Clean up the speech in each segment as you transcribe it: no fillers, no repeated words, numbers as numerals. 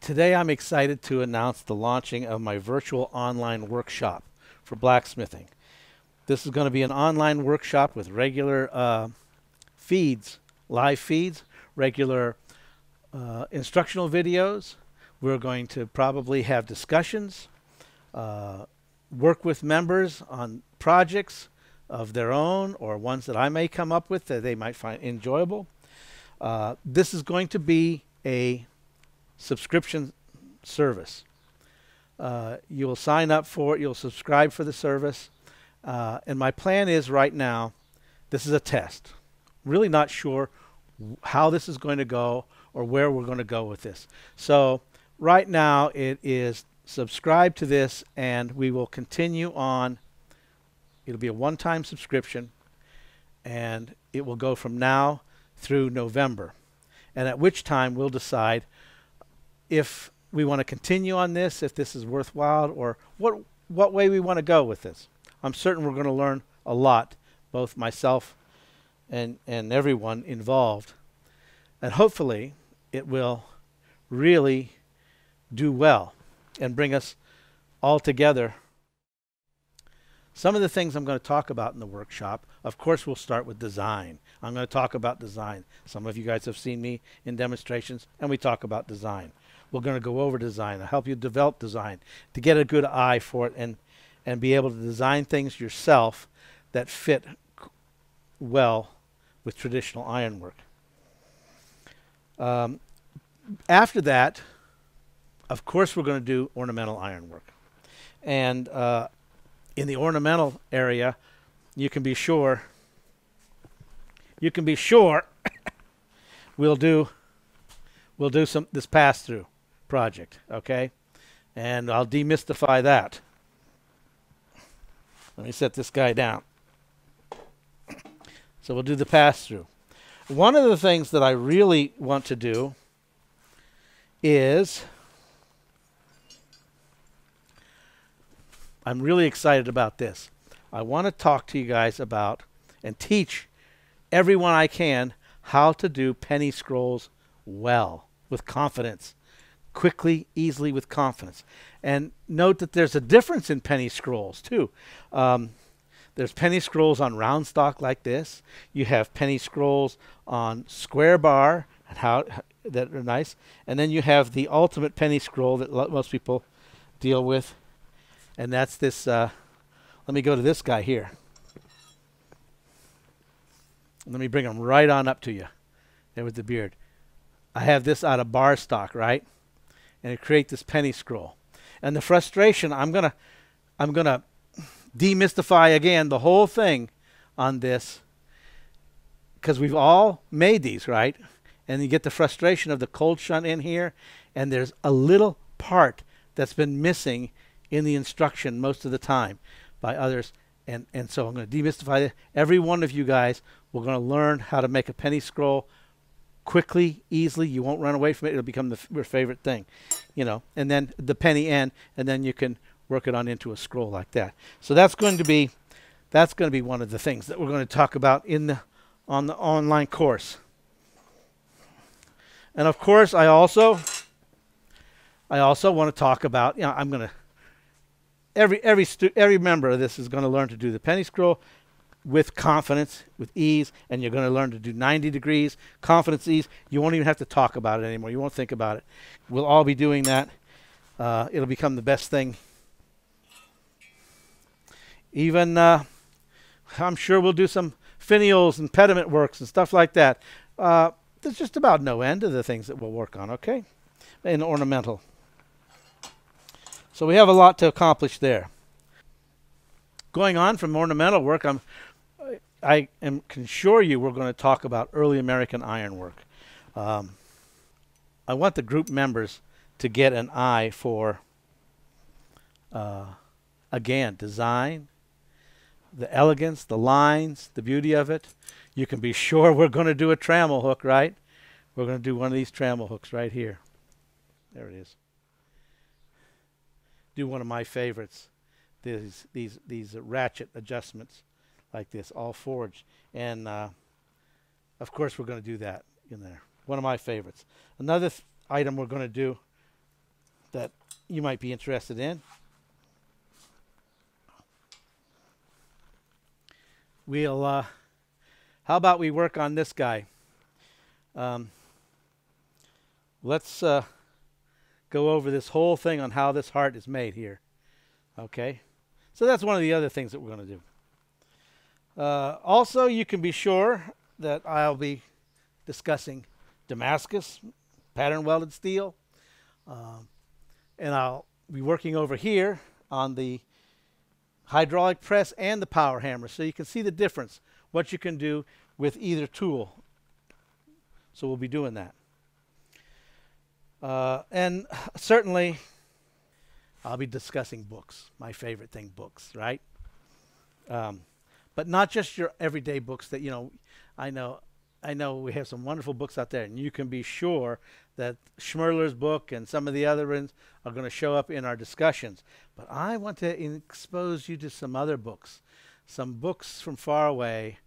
Today I'm excited to announce the launching of my virtual online workshop for blacksmithing. This is going to be an online workshop with regular feeds, live feeds, regular instructional videos. We're going to probably have discussions, work with members on projects of their own or ones that I may come up with that they might find enjoyable. This is going to be a subscription service. You'll sign up for it, you'll subscribe for the service, and my plan is right now, this is a test. Really not sure how this is going to go or where we're going to go with this. So right now it is subscribe to this and we will continue on. It'll be a one-time subscription and it will go from now through November, and at which time we'll decide if we want to continue on this, if this is worthwhile, or what way we want to go with this. I'm certain we're going to learn a lot, both myself and everyone involved, and hopefully it will really do well and bring us all together. Some of the things I'm going to talk about in the workshop, of course, we'll start with design. I'm going to talk about design. Some of you guys have seen me in demonstrations, and we talk about design. We're going to go over design. I'll help you develop design to get a good eye for it and be able to design things yourself that fit well with traditional ironwork. After that, of course, we're going to do ornamental ironwork. And in the ornamental area, you can be sure we'll do this pass-through project, okay? And I'll demystify that. Let me set this guy down. So we'll do the pass-through. One of the things that I really want to do is I'm really excited about this. I want to talk to you guys about and teach everyone I can how to do penny scrolls well, with confidence, quickly, easily, with confidence. And note that there's a difference in penny scrolls too. There's penny scrolls on round stock like this. You have penny scrolls on square bar and that are nice. And then you have the ultimate penny scroll that most people deal with. And that's this, let me go to this guy here. Let me bring him right on up to you. There with the beard. I have this out of bar stock, right? And it creates this penny scroll. And the frustration, I'm gonna demystify again the whole thing on this, because we've all made these, right? And you get the frustration of the cold shunt in here, and there's a little part that's been missing in the instruction most of the time by others. And so I'm going to demystify it. Every one of you guys, we're going to learn how to make a penny scroll quickly, easily. You won't run away from it. It'll become your favorite thing, you know. And then the penny end, and then you can work it on into a scroll like that. So that's going to be one of the things that we're going to talk about on the online course. And of course, I also want to talk about, you know, I'm going to every member of this is going to learn to do the penny scroll with confidence, with ease, and you're going to learn to do 90 degrees, confidence, ease. You won't even have to talk about it anymore. You won't think about it. We'll all be doing that. It'll become the best thing. Even, I'm sure we'll do some finials and pediment works and stuff like that. There's just about no end to the things that we'll work on, okay? In ornamental. So we have a lot to accomplish there. Going on from ornamental work, I can assure you we're going to talk about early American ironwork. I want the group members to get an eye for, again, design, the elegance, the lines, the beauty of it. You can be sure we're going to do a trammel hook, right? We're going to do one of these trammel hooks right here. There it is. Do one of my favorites. These ratchet adjustments like this, all forged. And of course we're going to do that in there. One of my favorites. Another item we're going to do that you might be interested in. We'll, how about we work on this guy? Let's go over this whole thing on how this heart is made here. Okay, so that's one of the other things that we're going to do. Also, you can be sure that I'll be discussing Damascus, pattern welded steel, and I'll be working over here on the hydraulic press and the power hammer, so you can see the difference, what you can do with either tool. So we'll be doing that. And certainly I'll be discussing books, my favorite thing, books, right? But not just your everyday books that, you know, I know we have some wonderful books out there, and you can be sure that Schmerler's book and some of the other ones are going to show up in our discussions. But I want to expose you to some other books, some books from far away.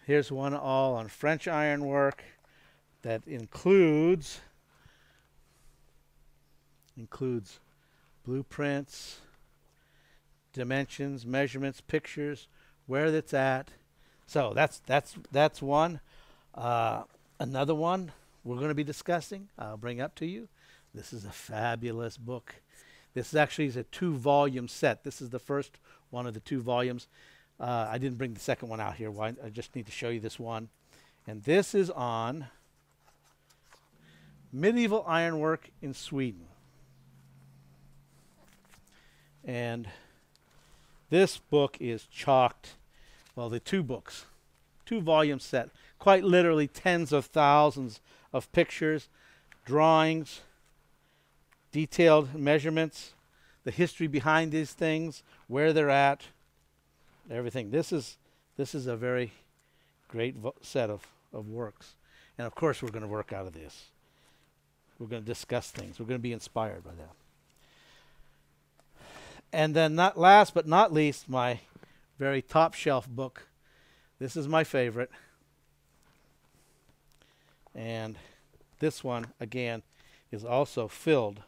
Here's one all on French ironwork that includes blueprints, dimensions, measurements, pictures, where that's at. So that's one. Another one we're going to be discussing, I'll bring up to you. This is a fabulous book. This actually is a 2-volume set. This is the first one of the 2 volumes. I didn't bring the second one out here. I just need to show you this one. And this is on medieval ironwork in Sweden. And this book is chocked. Well, the 2 books, 2-volume set, quite literally tens of thousands of pictures, drawings, detailed measurements, the history behind these things, where they're at, everything. This is a very great set of works. And of course we're going to work out of this. We're going to discuss things. We're going to be inspired by that. And then not last but not least, my very top shelf book. This is my favorite. And this one, again, is also filled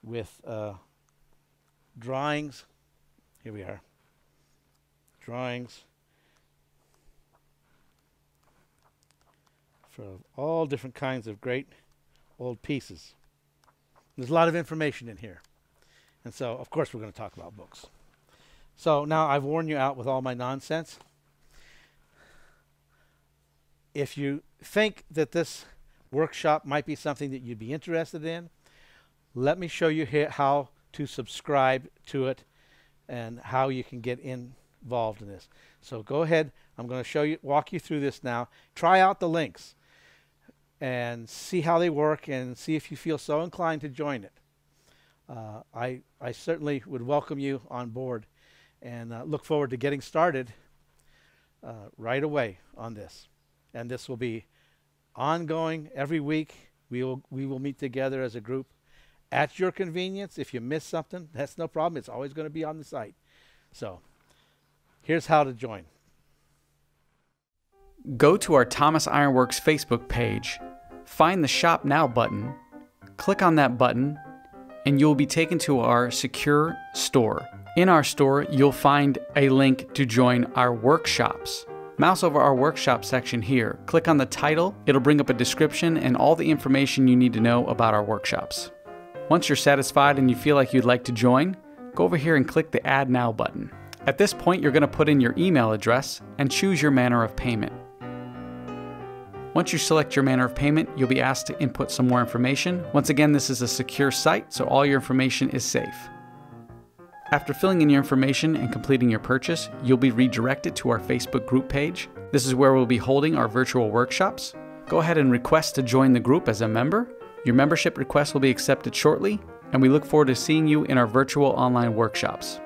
with drawings. Here we are. Drawings for all different kinds of great old pieces. There's a lot of information in here. And so, of course, we're going to talk about books. So now I've worn you out with all my nonsense. If you think that this workshop might be something that you'd be interested in, let me show you how to subscribe to it and how you can get involved in this. So go ahead. I'm going to walk you through this now. Try out the links and see how they work and see if you feel so inclined to join it. I certainly would welcome you on board and look forward to getting started right away on this. And this will be ongoing every week. We will meet together as a group at your convenience. If you miss something, that's no problem. It's always going to be on the site. So here's how to join. Go to our Thomas Ironworks Facebook page, find the Shop Now button, click on that button, and you'll be taken to our secure store. In our store, you'll find a link to join our workshops. Mouse over our workshop section here. Click on the title. It'll bring up a description and all the information you need to know about our workshops. Once you're satisfied and you feel like you'd like to join, go over here and click the Add Now button. At this point, you're going to put in your email address and choose your manner of payment. Once you select your manner of payment, you'll be asked to input some more information. Once again, this is a secure site, so all your information is safe. After filling in your information and completing your purchase, you'll be redirected to our Facebook group page. This is where we'll be holding our virtual workshops. Go ahead and request to join the group as a member. Your membership request will be accepted shortly, and we look forward to seeing you in our virtual online workshops.